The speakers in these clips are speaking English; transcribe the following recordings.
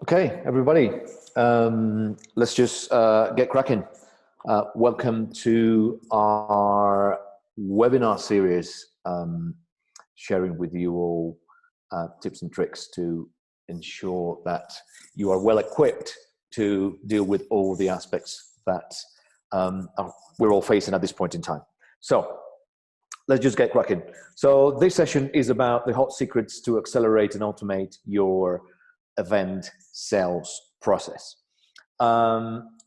Okay, everybody, let's just get cracking. Welcome to our webinar series, sharing with you all tips and tricks to ensure that you are well equipped to deal with all the aspects that we're all facing at this point in time. So let's just get cracking. So this session is about the hot secrets to accelerate and automate your event sales process.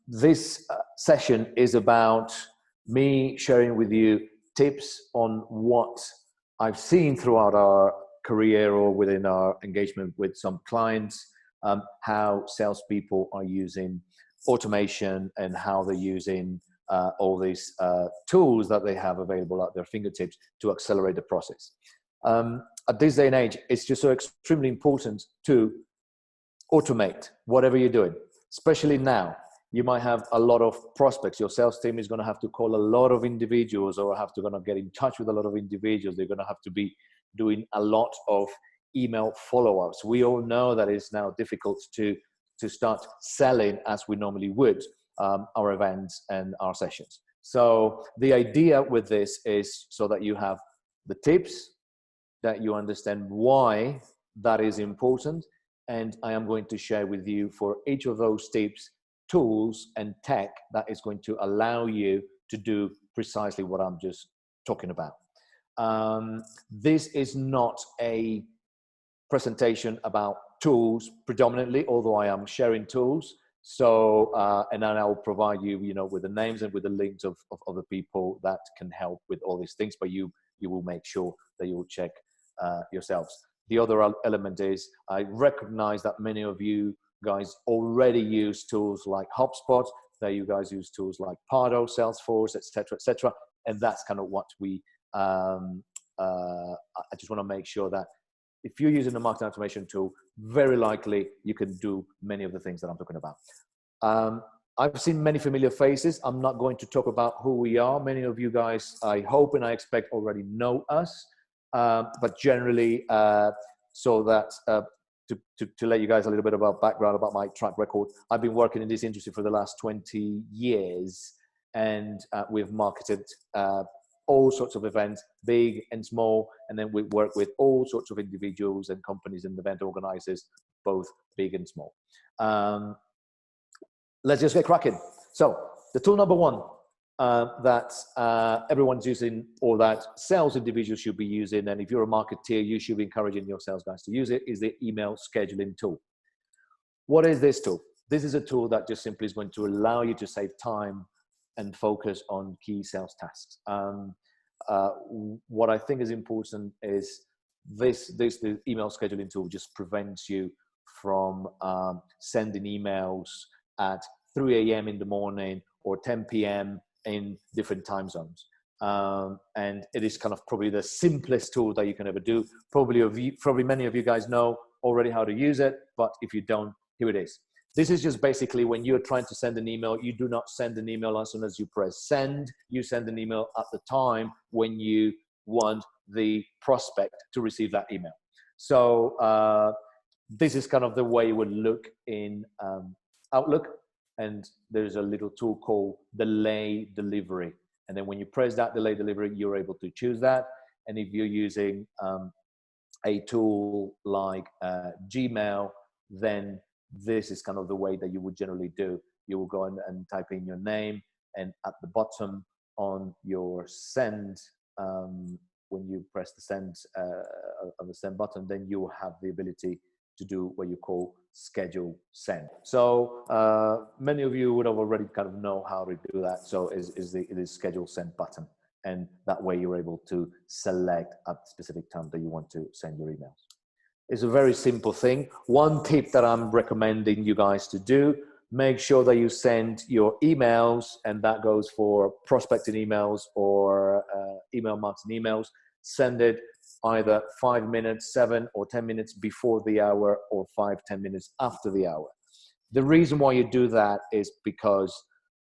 This session is about me sharing with you tips on what I've seen throughout our career or within our engagement with some clients, how salespeople are using automation and how they're using all these tools that they have available at their fingertips to accelerate the process. At this day and age, it's just so extremely important to automate whatever you're doing, especially now. You might have a lot of prospects. Your sales team is going to have to call a lot of individuals or have to get in touch with a lot of individuals. They're going to have to be doing a lot of email follow-ups. We all know that it's now difficult to start selling as we normally would our events and our sessions. So the idea with this is so that you have the tips, that you understand why that is important, and I am going to share with you for each of those tips, tools and tech that is going to allow you to do precisely what I'm just talking about. This is not a presentation about tools predominantly, although I am sharing tools. So, and then I'll provide you, with the names and with the links of other people that can help with all these things, but you will make sure that you will check yourselves. The other element is I recognize that many of you guys already use tools like HubSpot, that you guys use tools like Pardo, Salesforce, etc., and that's kind of what we, I just want to make sure that if you're using a marketing automation tool, very likely you can do many of the things that I'm talking about. I've seen many familiar faces. I'm not going to talk about who we are. Many of you guys, I hope and I expect, already know us. But generally, so that to let you guys a little bit about background about my track record, I've been working in this industry for the last 20 years, and we've marketed all sorts of events, big and small, and then we work with all sorts of individuals and companies and event organizers, both big and small. Let's just get cracking. So the tool number one that everyone's using, or that sales individuals should be using, and if you're a marketeer, you should be encouraging your sales guys to use it, is the email scheduling tool. What is this tool? This is a tool that just simply is going to allow you to save time and focus on key sales tasks. What I think is important is the email scheduling tool just prevents you from sending emails at 3 a.m. in the morning or 10 p.m. in different time zones. And it is kind of probably the simplest tool that you can ever do. Probably many of you guys know already how to use it, but if you don't, here it is. This is just basically when you're trying to send an email, you do not send an email as soon as you press send. You send an email at the time when you want the prospect to receive that email. So this is kind of the way it would look in Outlook. And there's a little tool called delay delivery. And then when you press that delay delivery, you're able to choose that. And if you're using a tool like Gmail, then this is kind of the way that you would generally do. You will go and type in your name, and at the bottom on your send, when you press the send on the send button, then you will have the ability to do what you call schedule send. So many of you would have already kind of know how to do that. So it is schedule send button. And that way you're able to select at the specific time that you want to send your emails. It's a very simple thing. One tip that I'm recommending you guys to do, make sure that you send your emails, and that goes for prospecting emails or email marketing emails. Send it either 5 minutes, 7 or 10 minutes before the hour, or 5-10 minutes after the hour. The reason why you do that is because,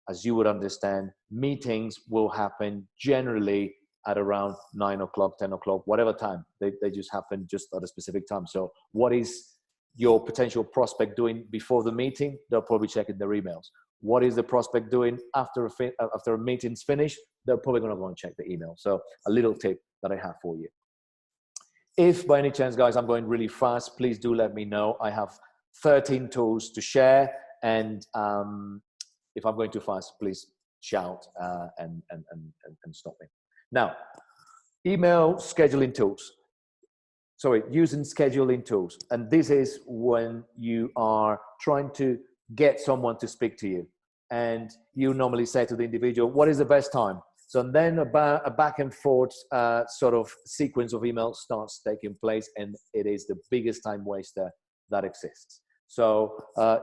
as you would understand, meetings will happen generally at around 9 o'clock, 10 o'clock, whatever time. They just happen just at a specific time. So what is your potential prospect doing before the meeting? They'll probably check in their emails. What is the prospect doing after a meeting's finished? They're probably going to go and check the email. So a little tip that I have for you. If by any chance, guys, I'm going really fast, please do let me know. I have 13 tools to share, and if I'm going too fast, please shout and stop me. Now, email scheduling tools. Sorry, using scheduling tools. And this is when you are trying to get someone to speak to you. And you normally say to the individual, what is the best time? So then a back and forth sort of sequence of emails starts taking place, and it is the biggest time waster that exists. So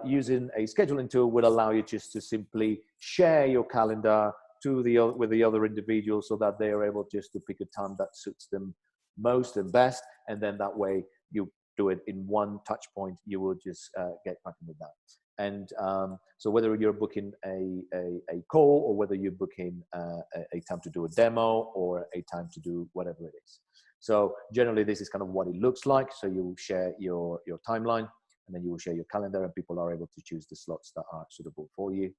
using a scheduling tool will allow you just to simply share your calendar with the other individuals so that they are able just to pick a time that suits them most and best. And then that way you do it in one touch point, you will just get cracking with that. And so whether you're booking a call, or whether you're booking a time to do a demo, or a time to do whatever it is. So generally this is kind of what it looks like. So you will share your timeline, and then you will share your calendar, and people are able to choose the slots that are suitable for you.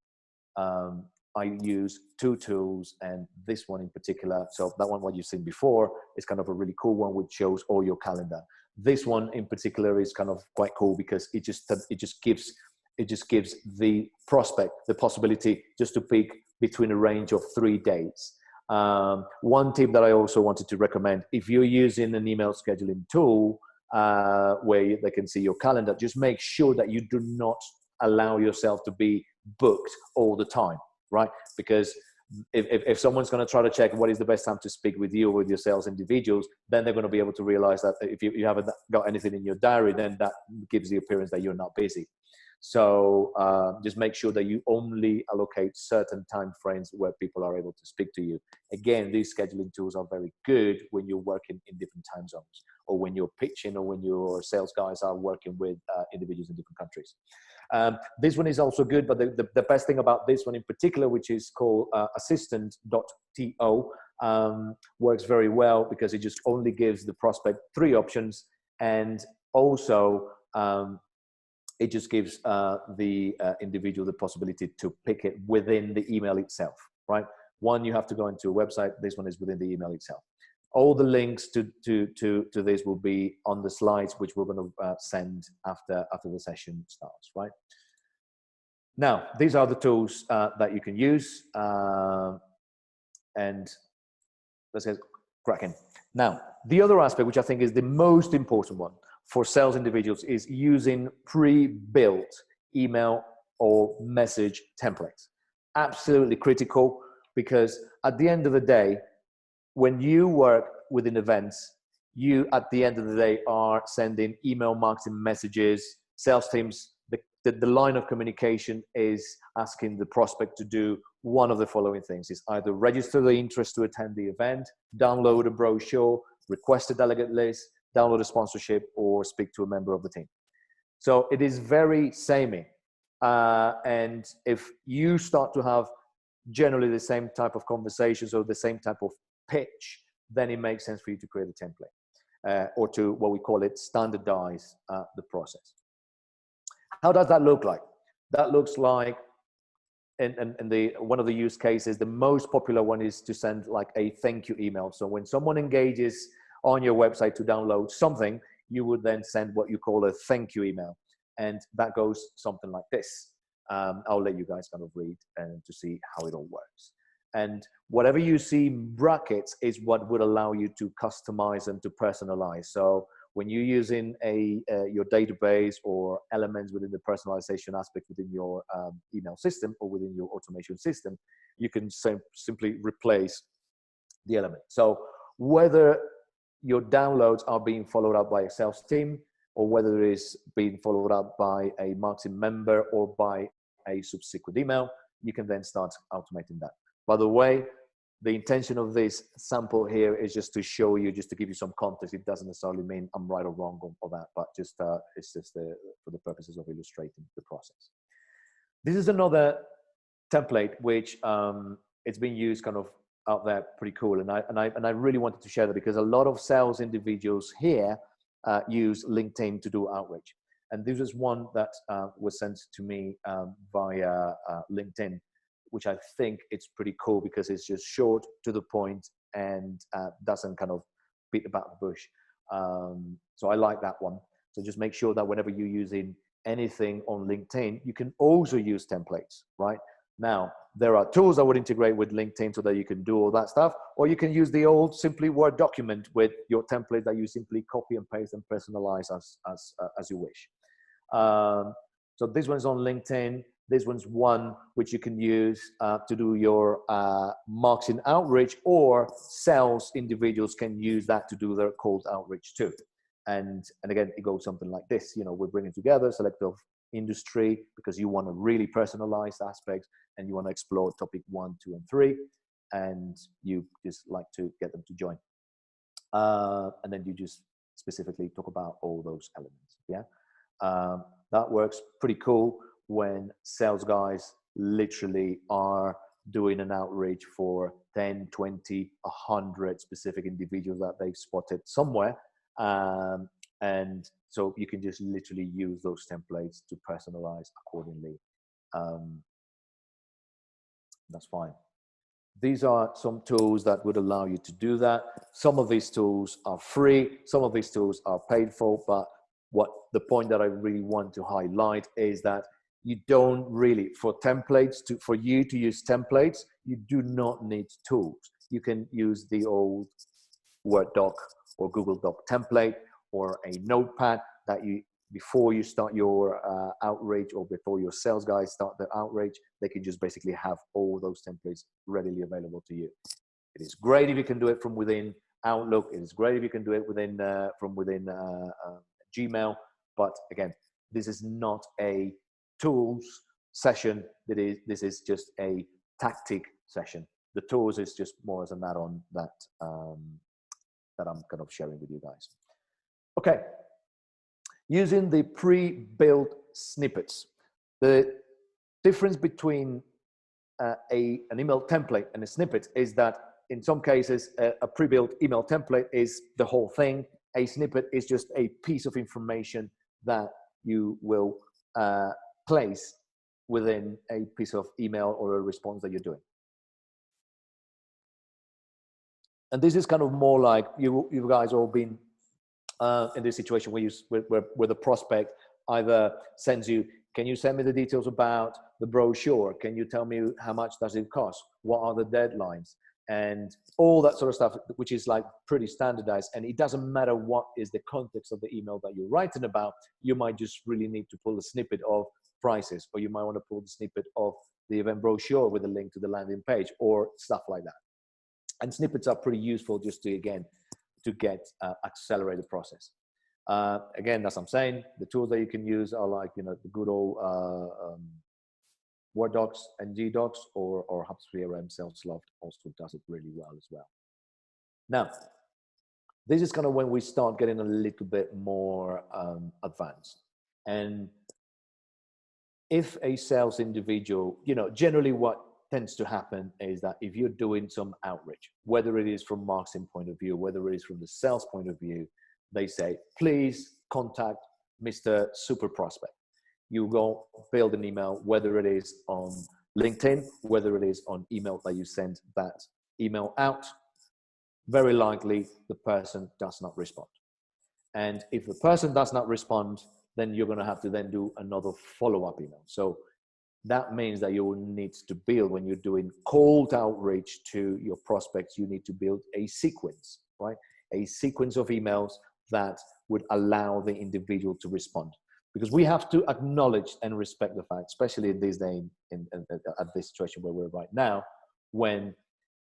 I use two tools, and this one in particular, so that one, what you've seen before, is kind of a really cool one which shows all your calendar. This one in particular is kind of quite cool because it just gives the prospect the possibility just to pick between a range of 3 days. One tip that I also wanted to recommend, if you're using an email scheduling tool where they can see your calendar, just make sure that you do not allow yourself to be booked all the time, right? Because if someone's going to try to check what is the best time to speak with you or with your sales individuals, then they're going to be able to realize that if you haven't got anything in your diary, then that gives the appearance that you're not busy. So just make sure that you only allocate certain time frames where people are able to speak to you. Again, these scheduling tools are very good when you're working in different time zones, or when you're pitching, or when your sales guys are working with individuals in different countries. This one is also good, but the best thing about this one in particular, which is called assistant.to, works very well because it just only gives the prospect 3 options, and also it just gives the individual the possibility to pick it within the email itself, right? One, you have to go into a website. This one is within the email itself. All the links to this will be on the slides, which we're going to send after the session starts, right? Now, these are the tools that you can use, and let's get cracking. Now, the other aspect, which I think is the most important one for sales individuals, is using pre-built email or message templates. Absolutely critical, because at the end of the day, when you work within events, you at the end of the day are sending email marketing messages. Sales teams, the line of communication is asking the prospect to do one of the following things: is either register the interest to attend the event, download a brochure, request a delegate list, download a sponsorship, or speak to a member of the team. So it is very samey. And if you start to have generally the same type of conversations or the same type of pitch, then it makes sense for you to create a template or to, what we call it, standardize the process. How does that look like? That looks like, one of the use cases, the most popular one is to send like a thank you email. So when someone engages on your website to download something, you would then send what you call a thank you email. And that goes something like this. I'll let you guys kind of read and to see how it all works. And whatever you see in brackets is what would allow you to customize and to personalize. So when you're using your database or elements within the personalization aspect within your email system or within your automation system, you can simply replace the element. So whether your downloads are being followed up by a sales team, or whether it is being followed up by a marketing member or by a subsequent email, you can then start automating that. By the way, the intention of this sample here is just to show you, just to give you some context. It doesn't necessarily mean I'm right or wrong on that, but just it's just for the purposes of illustrating the process. This is another template which it's been used kind of out there, pretty cool, and I really wanted to share that because a lot of sales individuals here use LinkedIn to do outreach. And this was one that was sent to me via LinkedIn, which I think it's pretty cool because it's just short, to the point, and doesn't kind of beat about the bush. So I like that one. So just make sure that whenever you're using anything on LinkedIn, you can also use templates, right? Now, there are tools that would integrate with LinkedIn so that you can do all that stuff, or you can use the old simply Word document with your template that you simply copy and paste and personalize as you wish. So this one's on LinkedIn. This one's one which you can use to do your marketing outreach, or sales individuals can use that to do their cold outreach too. And again, it goes something like this. You know, we're bringing together selective industry because you want to really personalize aspects and you want to explore topic 1, 2, and 3, and you just like to get them to join. And then you just specifically talk about all those elements. Yeah, that works pretty cool when sales guys literally are doing an outreach for 10, 20, 100 specific individuals that they've spotted somewhere. And so you can just literally use those templates to personalize accordingly. That's fine. These are some tools that would allow you to do that. Some of these tools are free, some of these tools are paid for, but the point that I really want to highlight is that you don't really, for you to use templates, you do not need tools. You can use the old Word doc or Google Doc template or a notepad that before you start your outreach, or before your sales guys start their outreach, they can just basically have all those templates readily available to you. It is great if you can do it from within Outlook. It is great if you can do it from within Gmail. But again, this is not a tools session. This is just a tactic session. The tools is just more as an add-on that that I'm kind of sharing with you guys. Okay. Using the pre-built snippets. The difference between an email template and a snippet is that in some cases, a pre-built email template is the whole thing. A snippet is just a piece of information that you will place within a piece of email or a response that you're doing. And this is kind of more like you guys all been in this situation where the prospect either sends you, can you send me the details about the brochure? Can you tell me how much does it cost? What are the deadlines? And all that sort of stuff, which is like pretty standardized. And it doesn't matter what is the context of the email that you're writing about. You might just really need to pull a snippet of prices, or you might want to pull the snippet of the event brochure with a link to the landing page or stuff like that. And snippets are pretty useful just to, again, to get accelerate the process. Again, as I'm saying, the tools that you can use are like, you know, the good old Word docs and G docs, or HubSpot SalesLoft also does it really well as well. Now, this is kind of when we start getting a little bit more advanced. And if a sales individual, you know, generally what tends to happen is that if you're doing some outreach, whether it is from marketing point of view, whether it is from the sales point of view, they say, please contact Mr. Super Prospect. You go build an email, whether it is on LinkedIn, whether it is on email that you send that email out, very likely the person does not respond. And if the person does not respond, then you're going to have to then do another follow-up email. So that means that you will need to build, when you're doing cold outreach to your prospects, you need to build a sequence, right? A sequence of emails that would allow the individual to respond. Because we have to acknowledge and respect the fact, especially in this day, at this situation where we're right now, when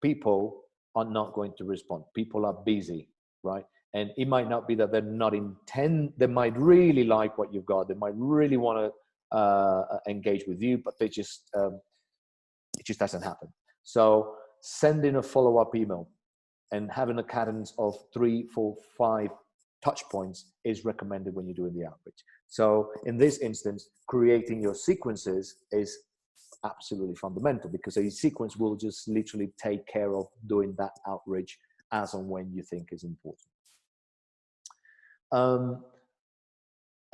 people are not going to respond. People are busy, right? And it might not be that they're not they might really like what you've got. They might really want to engage with you, but it just doesn't happen. So sending a follow-up email and having a cadence of 3, 4, 5 touch points is recommended when you're doing the outreach. So in this instance, creating your sequences is absolutely fundamental, because a sequence will just literally take care of doing that outreach as and when you think is important.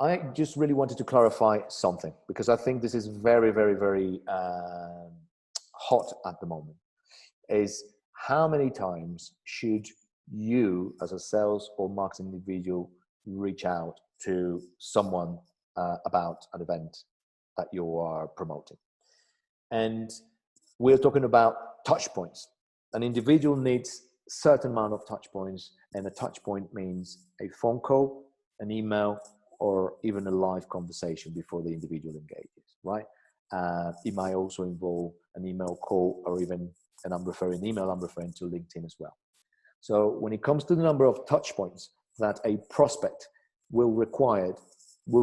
I just really wanted to clarify something because I think this is very, very, very hot at the moment. Is how many times should you, as a sales or marketing individual, reach out to someone about an event that you are promoting? And we're talking about touch points. An individual needs a certain amount of touch points, and a touch point means a phone call, an email, or even a live conversation before the individual engages, right? It might also involve an email call, or even, and I'm referring email, I'm referring to LinkedIn as well. So when it comes to the number of touch points that a prospect will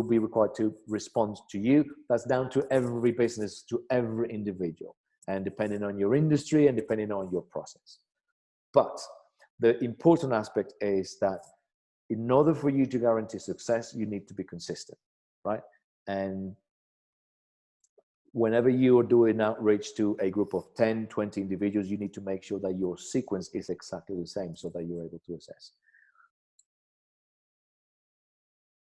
be required to respond to you, that's down to every business, to every individual, and depending on your industry and depending on your process. But the important aspect is that in order for you to guarantee success, you need to be consistent, right? And whenever you are doing outreach to a group of 10, 20 individuals, you need to make sure that your sequence is exactly the same so that you're able to assess.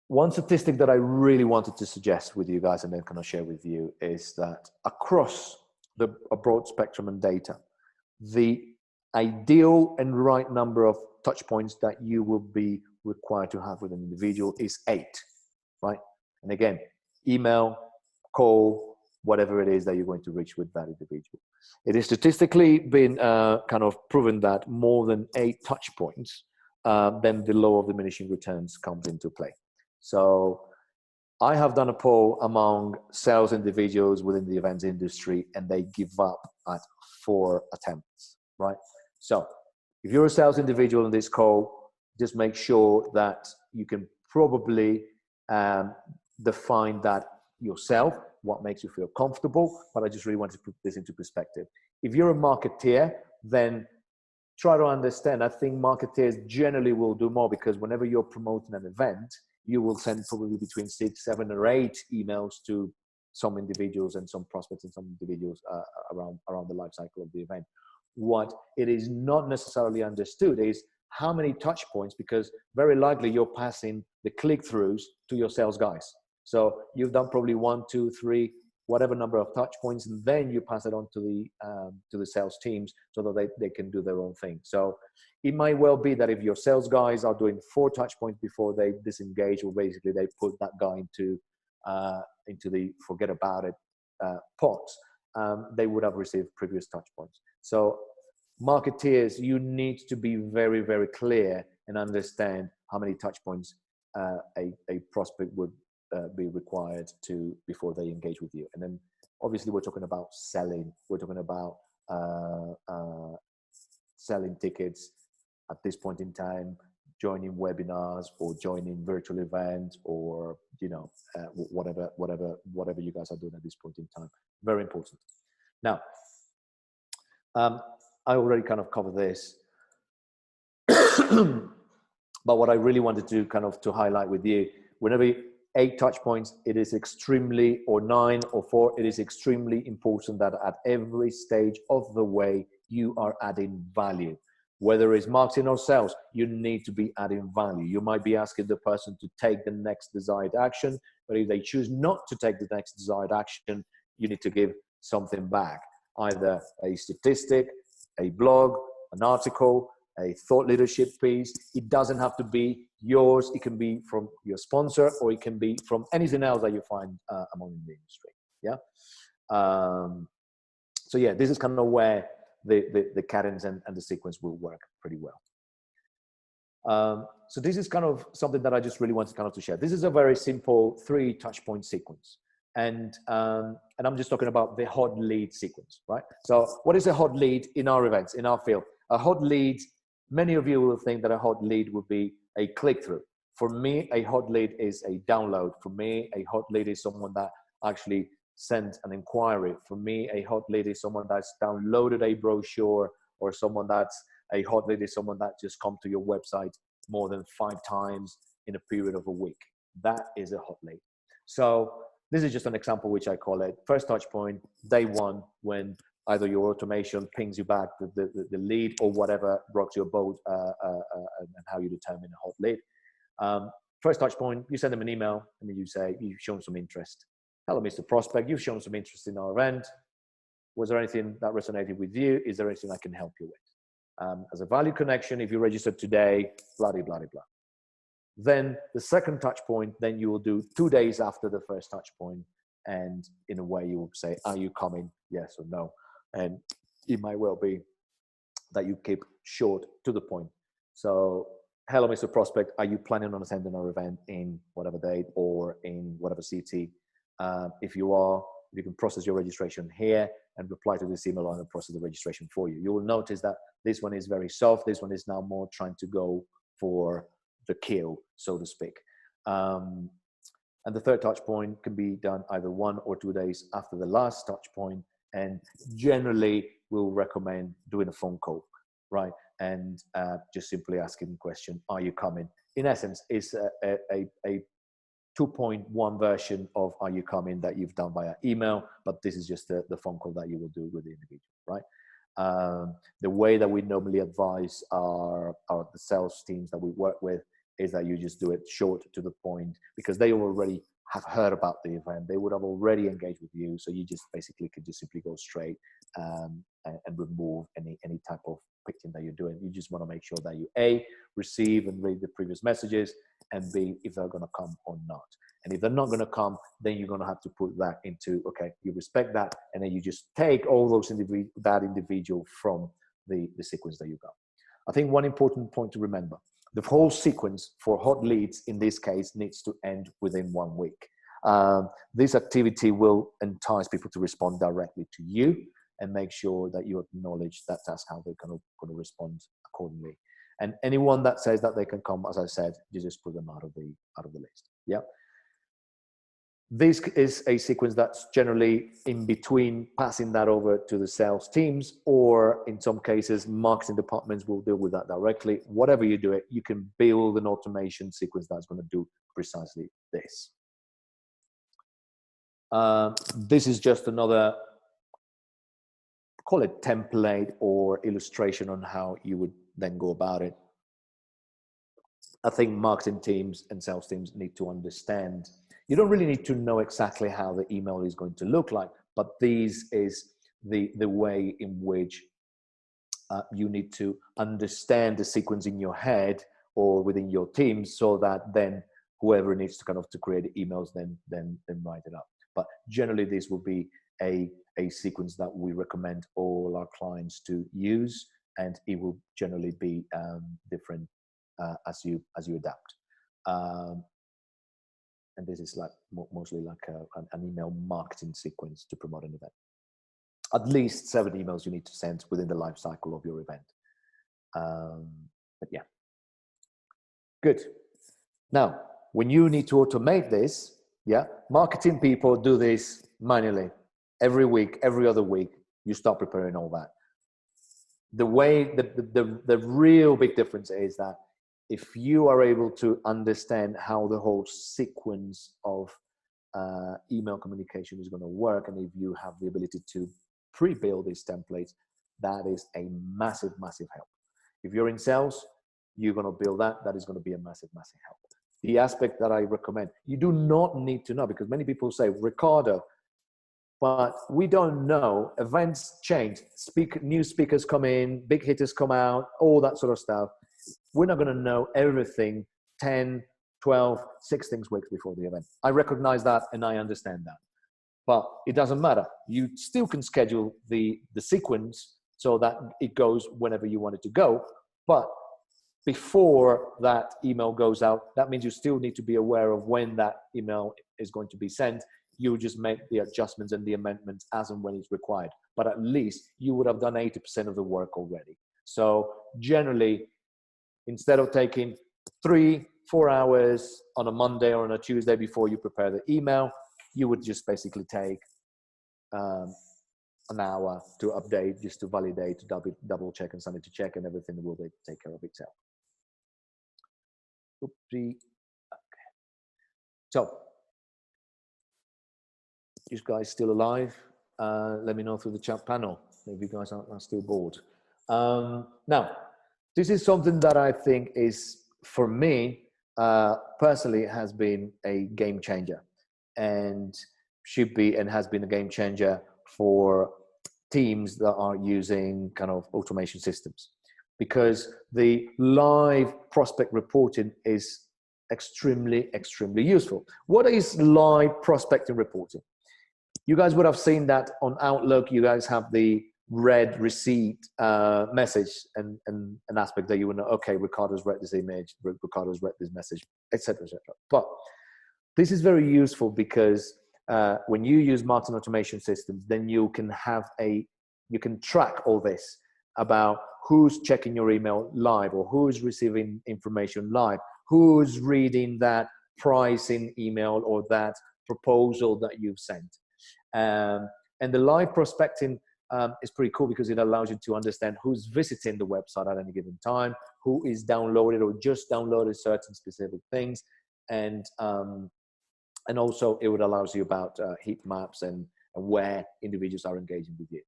One statistic that I really wanted to suggest with you guys and then kind of share with you is that across a broad spectrum of data, the ideal and right number of touch points that you will be required to have with an individual is 8, right? And again, email, call, whatever it is that you're going to reach with that individual. It is statistically been kind of proven that more than 8 touch points, then the law of diminishing returns comes into play. So I have done a poll among sales individuals within the events industry, and they give up at 4 attempts, right? So if you're a sales individual in this call, just make sure that you can probably define that yourself, what makes you feel comfortable, but I just really want to put this into perspective. If you're a marketeer, then try to understand. I think marketeers generally will do more, because whenever you're promoting an event, you will send probably between 6, 7, or 8 emails to some individuals and some prospects and some individuals around the life cycle of the event. What it is not necessarily understood is how many touch points, because very likely you're passing the click-throughs to your sales guys. So you've done probably 1, 2, 3, whatever number of touch points, and then you pass it on to the sales teams so that they can do their own thing. So it might well be that if your sales guys are doing 4 touch points before they disengage, or basically they put that guy into the forget about it pot, they would have received previous touch points. So marketeers, you need to be very, very clear and understand how many touch points a prospect would be required to before they engage with you. And then obviously we're talking about selling. We're talking about selling tickets at this point in time, joining webinars or joining virtual events, or whatever you guys are doing at this point in time. Very important. Now, I already kind of covered this, but what I really wanted to kind of to highlight with you, whenever 8 touch points, it is extremely, or 9 or 4, it is extremely important that at every stage of the way you are adding value. Whether it's marketing or sales, you need to be adding value. You might be asking the person to take the next desired action, but if they choose not to take the next desired action, you need to give something back, either a statistic, a blog, an article, a thought leadership piece. It doesn't have to be yours. It can be from your sponsor, or it can be from anything else that you find among the industry. Yeah. So yeah, this is kind of where the cadence and the sequence will work pretty well. So this is kind of something that I just really wanted kind of to share. This is a very simple 3 touch point sequence. And I'm just talking about the hot lead sequence, right? So what is a hot lead in our events, in our field? A hot lead, many of you will think that a hot lead would be a click-through. For me, a hot lead is a download. For me, a hot lead is someone that actually sent an inquiry. For me, a hot lead is someone that's downloaded a brochure, or someone that's a hot lead is someone that just come to your website more than 5 times in a period of a week. That is a hot lead. So this is just an example, which I call it first touch point, day 1, when either your automation pings you back the lead, or whatever rocks your boat, and how you determine a hot lead. First touch point, you send them an email and then you say, you've shown some interest. Hello, Mr. Prospect, you've shown some interest in our event. Was there anything that resonated with you? Is there anything I can help you with? As a value connection, if you registered today, blah, blah, blah, blah. Then the second touch point, then you will do 2 days after the first touch point. And in a way you will say, are you coming? Yes or no. And it might well be that you keep short to the point. So, hello, Mr. Prospect, are you planning on attending our event in whatever date or in whatever city? If you are, you can process your registration here and reply to this email and process the registration for you. You will notice that this one is very soft. This one is now more trying to go for the kill, so to speak. And the third touch point can be done either 1 or 2 days after the last touch point. And generally, we'll recommend doing a phone call, right? And just simply asking the question, are you coming? In essence, it's a 2.1 version of are you coming that you've done via email, but this is just the phone call that you will do with the individual, right? The way that we normally advise the sales teams that we work with is that you just do it short to the point, because they already have heard about the event. They would have already engaged with you. So you just basically could just simply go straight and remove any type of pitching that you're doing. You just want to make sure that you A, receive and read the previous messages, and B, if they're going to come or not. And if they're not going to come, then you're going to have to put that into, okay, you respect that, and then you just take all those that individual from the sequence that you got. I think one important point to remember, the whole sequence for hot leads in this case needs to end within 1 week. This activity will entice people to respond directly to you and make sure that you acknowledge that that's how they're going to respond accordingly. And anyone that says that they can come, as I said, you just put them out of the list. Yeah. This is a sequence that's generally in between passing that over to the sales teams, or in some cases, marketing departments will deal with that directly. Whatever you do it, you can build an automation sequence that's going to do precisely this. This is just another, call it template or illustration on how you would then go about it. I think marketing teams and sales teams need to understand. You don't really need to know exactly how the email is going to look like, but this is the way in which you need to understand the sequence in your head or within your team, so that then whoever needs to to create the emails, then write it up. But generally, this will be a sequence that we recommend all our clients to use, and it will generally be different as you adapt. And this is like mostly like an email marketing sequence to promote an event. At least 7 emails you need to send within the life cycle of your event. But yeah, good. Now, when you need to automate this, yeah, marketing people do this manually. Every week, every other week, you start preparing all that. The way, the real big difference is that if you are able to understand how the whole sequence of email communication is going to work, and if you have the ability to pre-build these templates, that is a massive, massive help. If you're in sales, you're going to build that. That is going to be a massive, massive help. The aspect that I recommend, you do not need to know, because many people say, Ricardo, but we don't know. Events change. New speakers come in, big hitters come out, all that sort of stuff. We're not going to know everything 10, 12, 16 weeks before the event. I recognize that and I understand that. But it doesn't matter. You still can schedule the sequence so that it goes whenever you want it to go. But before that email goes out, that means you still need to be aware of when that email is going to be sent. You just make the adjustments and the amendments as and when it's required. But at least you would have done 80% of the work already. So generally, instead of taking 3-4 hours on a Monday or on a Tuesday before you prepare the email, you would just basically take an hour to update, just to validate, to double check and sanity check, and everything will take care of itself. Oopsie. Okay. So, you guys still alive? Let me know through the chat panel if you guys are still bored. Now, this is something that I think is, for me, personally has been a game changer, and should be and has been a game changer for teams that are using kind of automation systems, because the live prospect reporting is extremely useful. What is live prospecting reporting? You guys would have seen that on Outlook. You guys have the read receipt message and an aspect that you would know, okay, Ricardo's read this image, Ricardo's read this message, etc., etc. But this is very useful because when you use marketing automation systems, then you can track all this about who's checking your email live, or who's receiving information live, who's reading that pricing email or that proposal that you've sent. And the live prospecting is pretty cool because it allows you to understand who's visiting the website at any given time, who is downloaded or just downloaded certain specific things, and also it would allow you about heat maps and where individuals are engaging with you.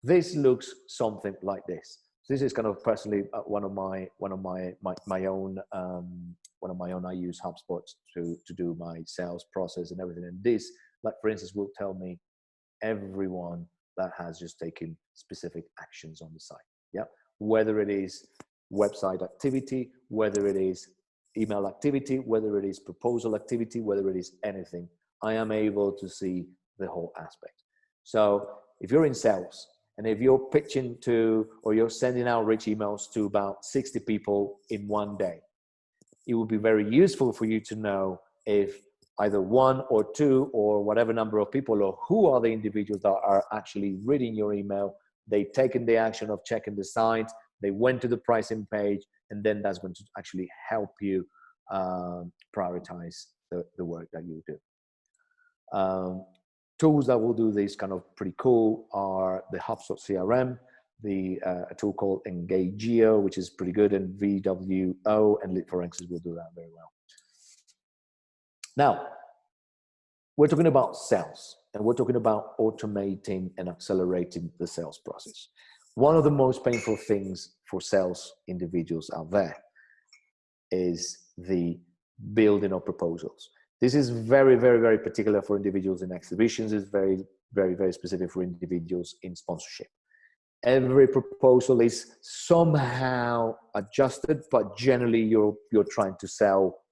This looks something like this. This is kind of personally one of my own. I use HubSpot to do my sales process and everything. And this, like for instance, will tell me everyone that has just taken specific actions on the site. Yeah, whether it is website activity, whether it is email activity, whether it is proposal activity, whether it is anything, I am able to see the whole aspect. So if you're in sales and if you're pitching to, or you're sending out rich emails to about 60 people in one day, it would be very useful for you to know if either one or two or whatever number of people, or who are the individuals that are actually reading your email, they've taken the action of checking the site, they went to the pricing page, and then that's going to actually help you prioritize the work that you do. Tools that will do this kind of pretty cool are the HubSpot CRM, a tool called Engageo, which is pretty good, and VWO and Lead Forensics will do that very well. Now, we're talking about sales, and we're talking about automating and accelerating the sales process. One of the most painful things for sales individuals out there is the building of proposals. This is very particular for individuals in exhibitions. It's very specific for individuals in sponsorship. Every proposal is somehow adjusted, but generally you're trying to sell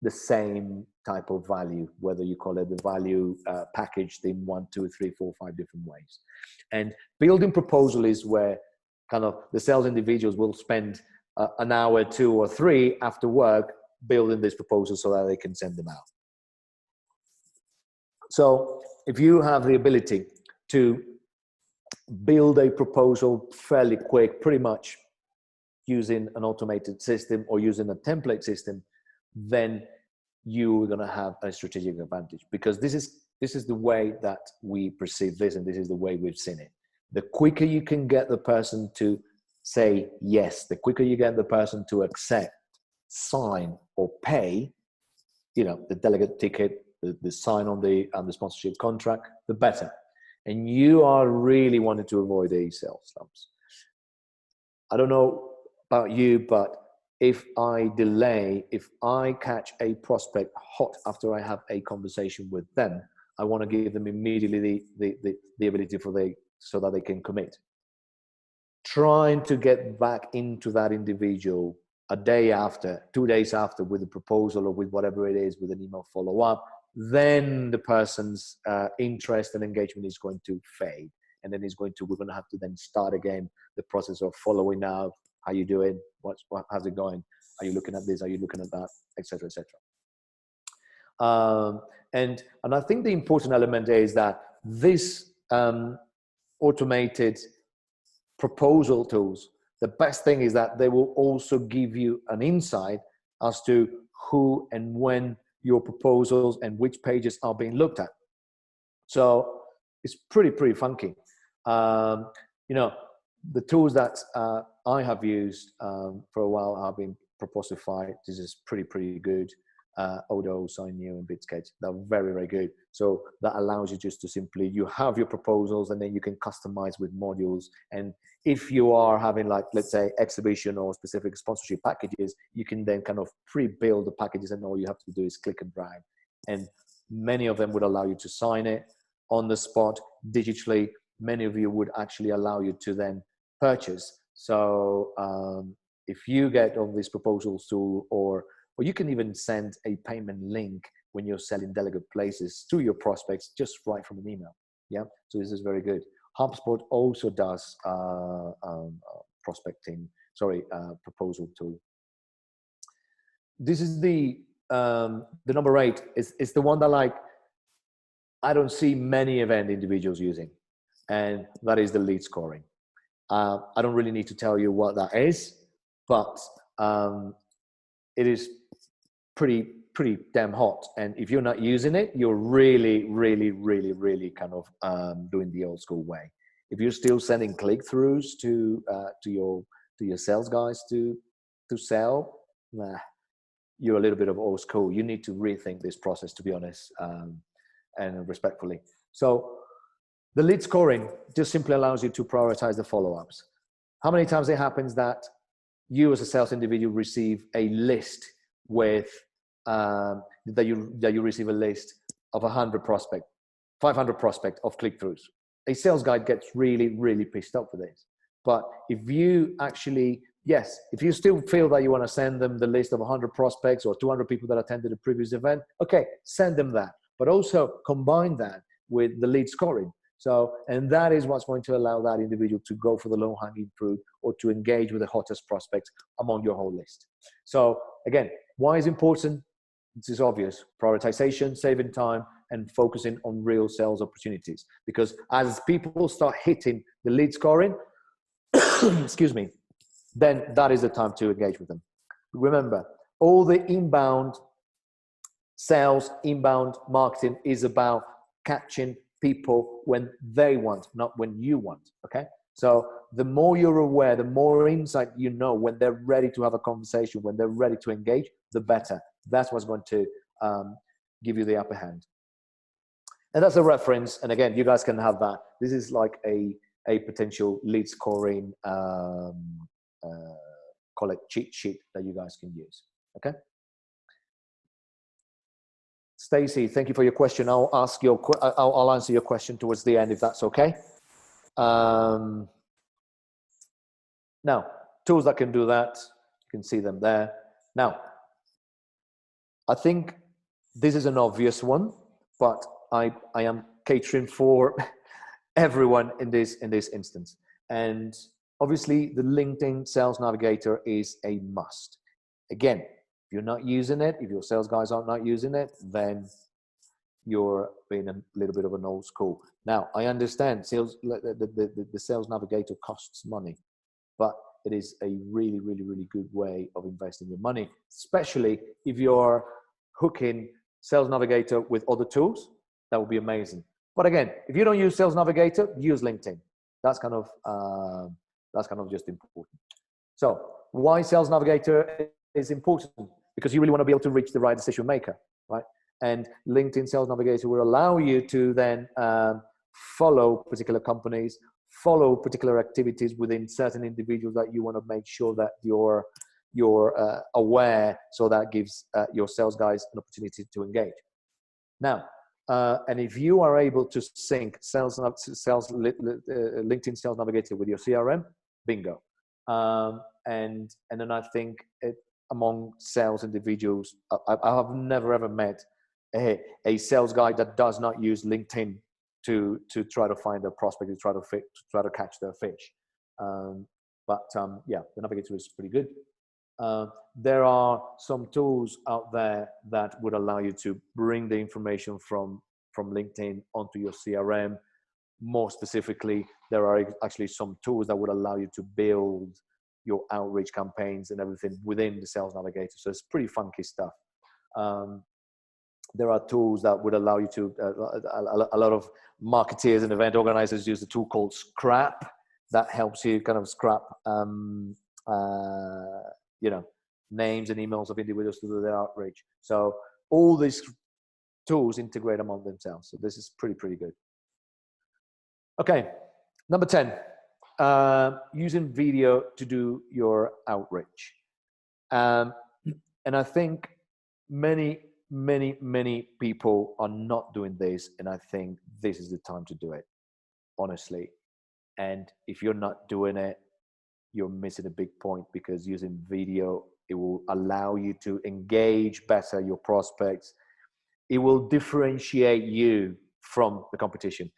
the same type of value, whether you call it the value packaged in 1, 2, 3, 4, 5 different ways. And building proposal is where kind of the sales individuals will spend an hour, 2 or 3 after work building this proposal so that they can send them out. So if you have the ability to build a proposal fairly quick, pretty much using an automated system or using a template system, then you're going to have a strategic advantage, because this is the way that we perceive this, and this is the way we've seen it. The quicker you can get the person to say yes, the quicker you get the person to accept, sign, or pay, the delegate ticket, the sign on the sponsorship contract, the better. And you are really wanting to avoid these sales slumps. I don't know about you, but if I catch a prospect hot after I have a conversation with them, I want to give them immediately the ability so that they can commit. Trying to get back into that individual a day after, 2 days after, with a proposal or with whatever it is, with an email follow-up, then the person's interest and engagement is going to fade. And then we're going to have to then start again the process of following up. How you doing? How's it going? Are you looking at this? Are you looking at that? Etc. Etc. And I think the important element is that this automated proposal tools, the best thing is that they will also give you an insight as to who and when your proposals and which pages are being looked at. So it's pretty funky. The tools that I have used for a while have been Proposify. This is pretty good. Odo, Sign New, and BidSketch. They're very, very good. So that allows you just to simply, you have your proposals and then you can customize with modules. And if you are having, like, let's say, exhibition or specific sponsorship packages, you can then kind of pre-build the packages and all you have to do is click and drag. And many of them would allow you to sign it on the spot digitally. Many of you would actually allow you to then purchase. So if you get on these proposals tool, or you can even send a payment link when you're selling delegate places to your prospects just right from an email. Yeah, so this is very good. HubSpot also does proposal tool. This is the number 8. It's the one that, like, I don't see many event individuals using, and that is the lead scoring. I don't really need to tell you what that is, but it is pretty damn hot. And if you're not using it, you're really kind of doing the old school way. If you're still sending click-throughs to your sales guys to sell, nah, you're a little bit of old school. You need to rethink this process, to be honest, and respectfully. So the lead scoring just simply allows you to prioritize the follow-ups. How many times it happens that you as a sales individual receive a list with that you receive a list of 100 prospect, 500 prospect of click-throughs? A sales guy gets really pissed off with this. But if you actually, yes, if you still feel that you want to send them the list of 100 prospects or 200 people that attended a previous event, okay, send them that. But also combine that with the lead scoring. So, and that is what's going to allow that individual to go for the low-hanging fruit or to engage with the hottest prospects among your whole list. So again, why is important? This is obvious. Prioritization, saving time, and focusing on real sales opportunities. Because as people start hitting the lead scoring, excuse me, then that is the time to engage with them. Remember, all the inbound sales, inbound marketing is about catching people when they want, not when you want, okay? So the more you're aware, the more insight you know when they're ready to have a conversation, when they're ready to engage, the better. That's what's going to give you the upper hand. And that's a reference. And again, you guys can have that. This is like a potential lead scoring, call it cheat sheet that you guys can use, okay? Stacy, thank you for your question. I'll answer your question towards the end if that's okay. Now, tools that can do that, you can see them there. Now, I think this is an obvious one, but I am catering for everyone in this instance. And obviously, the LinkedIn Sales Navigator is a must. Again, if you're not using it, if your sales guys are not using it, then you're being a little bit of an old school. Now, I understand the Sales Navigator costs money, but it is a really good way of investing your money, especially if you're hooking Sales Navigator with other tools. That would be amazing. But again, if you don't use Sales Navigator, use LinkedIn. That's kind of just important. So why Sales Navigator is important? Because you really want to be able to reach the right decision maker, right? And LinkedIn Sales Navigator will allow you to then follow particular companies, follow particular activities within certain individuals that you want to make sure that you're aware, so that gives your sales guys an opportunity to engage. Now, and if you are able to sync LinkedIn Sales Navigator with your CRM, bingo. And then I think among sales individuals, I have never ever met a sales guy that does not use LinkedIn to try to find a prospect, to try to catch their fish. Yeah, the Navigator is pretty good. There are some tools out there that would allow you to bring the information from LinkedIn onto your CRM. More specifically, there are actually some tools that would allow you to build your outreach campaigns and everything within the Sales Navigator. So it's pretty funky stuff. There are tools that would allow you to, a lot of marketeers and event organizers use a tool called Scrap that helps you kind of scrap, names and emails of individuals to do their outreach. So all these tools integrate among themselves. So this is pretty good. Okay, number 10, using video to do your outreach. And I think many people are not doing this, and I think this is the time to do it, honestly. And if you're not doing it, you're missing a big point, because using video, it will allow you to engage better your prospects. It will differentiate you from the competition.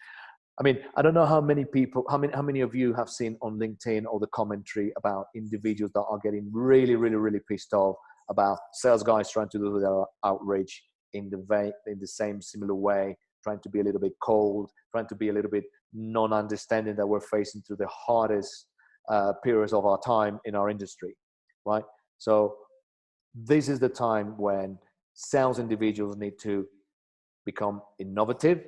I mean, I don't know how many people, how many of you have seen on LinkedIn all the commentary about individuals that are getting really pissed off about sales guys trying to do their outreach in the same similar way, trying to be a little bit cold, trying to be a little bit non-understanding that we're facing through the hardest periods of our time in our industry, right? So this is the time when sales individuals need to become innovative,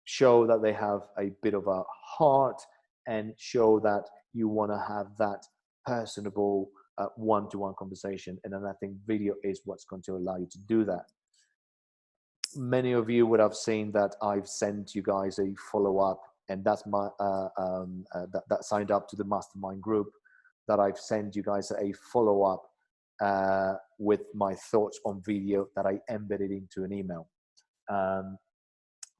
show that they have a bit of a heart, and show that you want to have that personable one-to-one conversation. And then I think video is what's going to allow you to do that. Many of you would have seen that I've sent you guys a follow-up, and that's my that signed up to the mastermind group, that I've sent you guys a follow-up with my thoughts on video that I embedded into an email.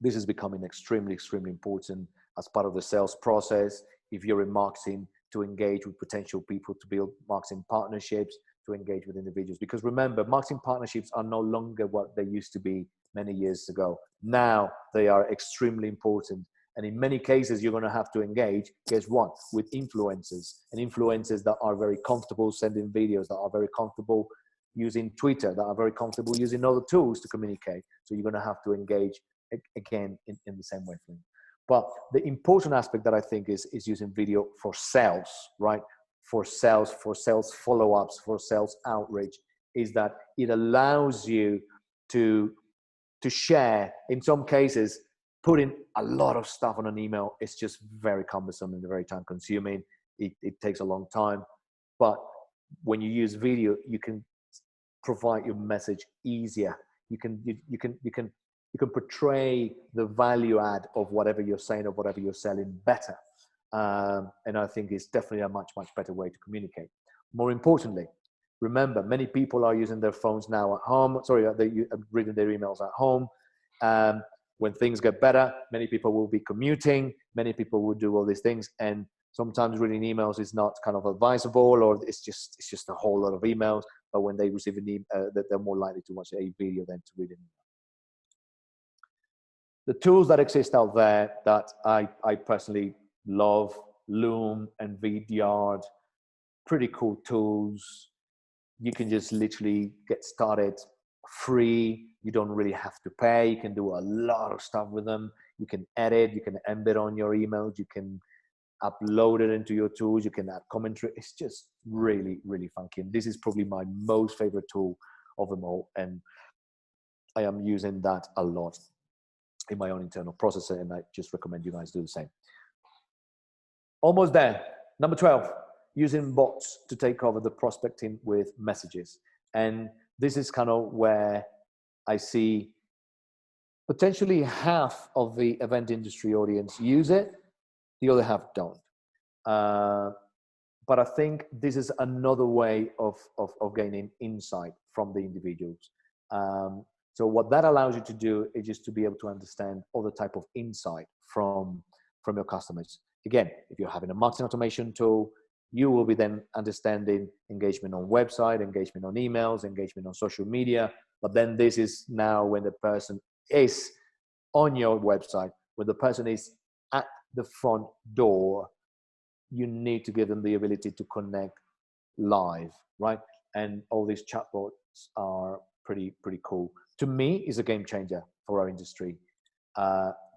This is becoming extremely important as part of the sales process. If you're in marketing, to engage with potential people, to build marketing partnerships, to engage with individuals. Because remember, marketing partnerships are no longer what they used to be many years ago. Now they are extremely important. And in many cases, you're going to have to engage, guess what, with influencers, and influencers that are very comfortable sending videos, that are very comfortable using Twitter, that are very comfortable using other tools to communicate. So you're going to have to engage again in the same way. But the important aspect that I think is using video for sales, right? For sales follow-ups, for sales outreach, is that it allows you to share. In some cases, putting a lot of stuff on an email is just very cumbersome and very time consuming. It takes a long time. But when you use video, you can provide your message easier. You can portray the value add of whatever you're saying or whatever you're selling better. And I think it's definitely a much better way to communicate. More importantly, remember, many people are using their phones now at home. Sorry, they're reading their emails at home. When things get better, many people will be commuting. Many people will do all these things. And sometimes reading emails is not kind of advisable, or it's just a whole lot of emails. But when they receive an email, they're more likely to watch a video than to read an email. The tools that exist out there that I personally love, Loom and Vidyard, pretty cool tools. You can just literally get started free. You don't really have to pay. You can do a lot of stuff with them. You can edit, you can embed on your emails, you can upload it into your tools, you can add commentary. It's just really funky. And this is probably my most favorite tool of them all. And I am using that a lot in my own internal processor, and I just recommend you guys do the same. Almost there. Number 12, using bots to take over the prospecting with messages. And this is kind of where I see potentially half of the event industry audience use it, the other half don't. But I think this is another way of gaining insight from the individuals. So what that allows you to do is just to be able to understand other type of insight from your customers. Again, if you're having a marketing automation tool, you will be then understanding engagement on website, engagement on emails, engagement on social media. But then this is now when the person is on your website, when the person is at the front door, you need to give them the ability to connect live, right? And all these chatbots are pretty cool. To me, is a game changer for our industry.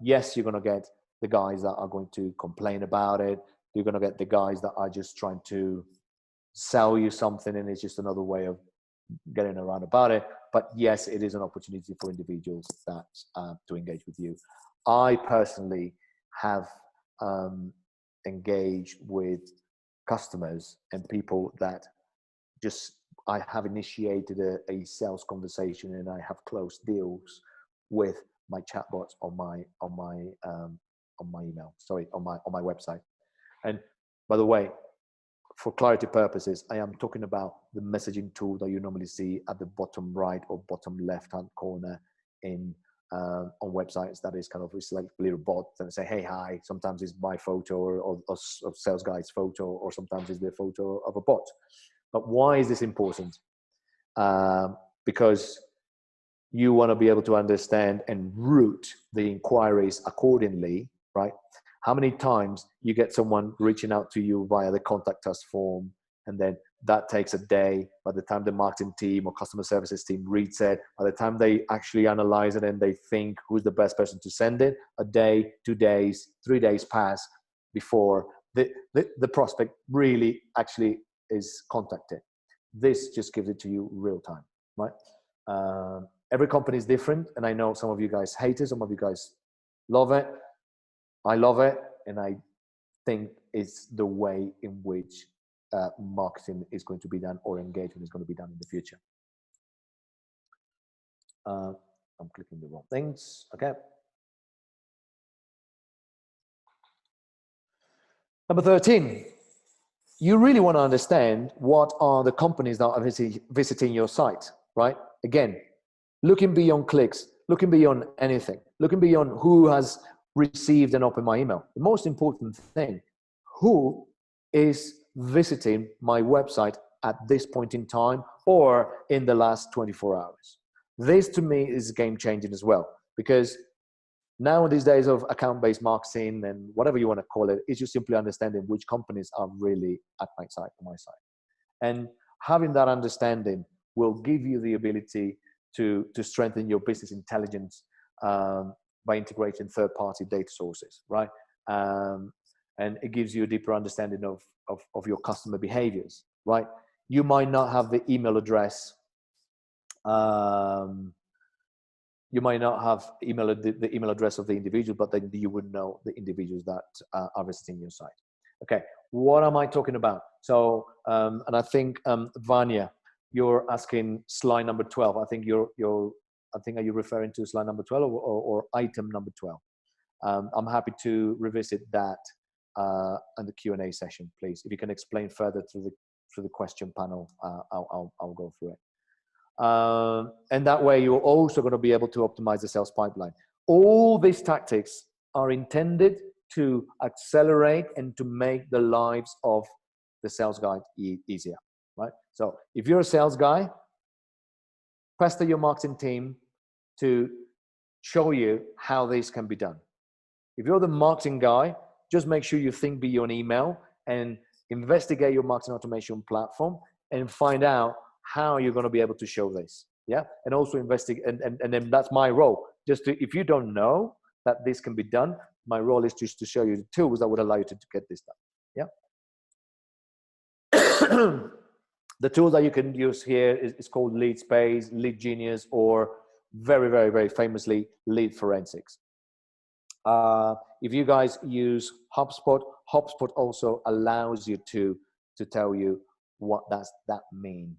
Yes, you're going to get the guys that are going to complain about it. You're going to get the guys that are just trying to sell you something, and it's just another way of getting around about it. But yes, it is an opportunity for individuals that to engage with you. I personally have engaged with customers and people that just I have initiated a sales conversation and I have closed deals with my chatbots on my email. Sorry, on my website. And by the way, for clarity purposes, I am talking about the messaging tool that you normally see at the bottom right or bottom left-hand corner in on websites. That is kind of it's like a little bot and say, hey, hi. Sometimes it's my photo or sales guy's photo, or sometimes it's the photo of a bot. But why is this important? Because you want to be able to understand and route the inquiries accordingly, right? How many times you get someone reaching out to you via the contact us form, and then that takes a day. By the time the marketing team or customer services team reads it, by the time they actually analyze it and they think who's the best person to send it, a day, 2 days, 3 days pass before the prospect really actually is contacted. This just gives it to you real time, right? Every company is different, and I know some of you guys hate it, some of you guys love it. I love it, and I think it's the way in which marketing is going to be done, or engagement is going to be done in the future. I'm clicking the wrong things. Okay. Number 13, you really want to understand what are the companies that are visiting your site, right? Again, looking beyond clicks, looking beyond anything, looking beyond who has received and opened my email. The most important thing, who is visiting my website at this point in time or in the last 24 hours. This to me is game changing as well, because now these days of account-based marketing and whatever you want to call it, is just simply understanding which companies are really at my site, on my site. And having that understanding will give you the ability to strengthen your business intelligence by integrating third-party data sources, right? And it gives you a deeper understanding of your customer behaviors, right? You might not have the email address. You might not have the email address of the individual, but then you would know the individuals that are visiting your site. Okay, what am I talking about? So, and I think Vanya, you're asking slide number 12. I think are you referring to slide number 12 or item number 12? I'm happy to revisit that in the Q&A session, please. If you can explain further through the question panel, I'll go through it. And that way you're also going to be able to optimize the sales pipeline. All these tactics are intended to accelerate and to make the lives of the sales guy easier, right? So if you're a sales guy, pester your marketing team to show you how this can be done. If you're the marketing guy, just make sure you think beyond email and investigate your marketing automation platform and find out how you're going to be able to show this. Yeah. And also investigate. And then that's my role. If you don't know that this can be done, my role is just to show you the tools that would allow you to get this done. Yeah. The tool that you can use here is called Lead Space, Lead Genius, or very, very, very famously, Lead Forensics. If you guys use HubSpot, HubSpot also allows you to tell you what does that mean.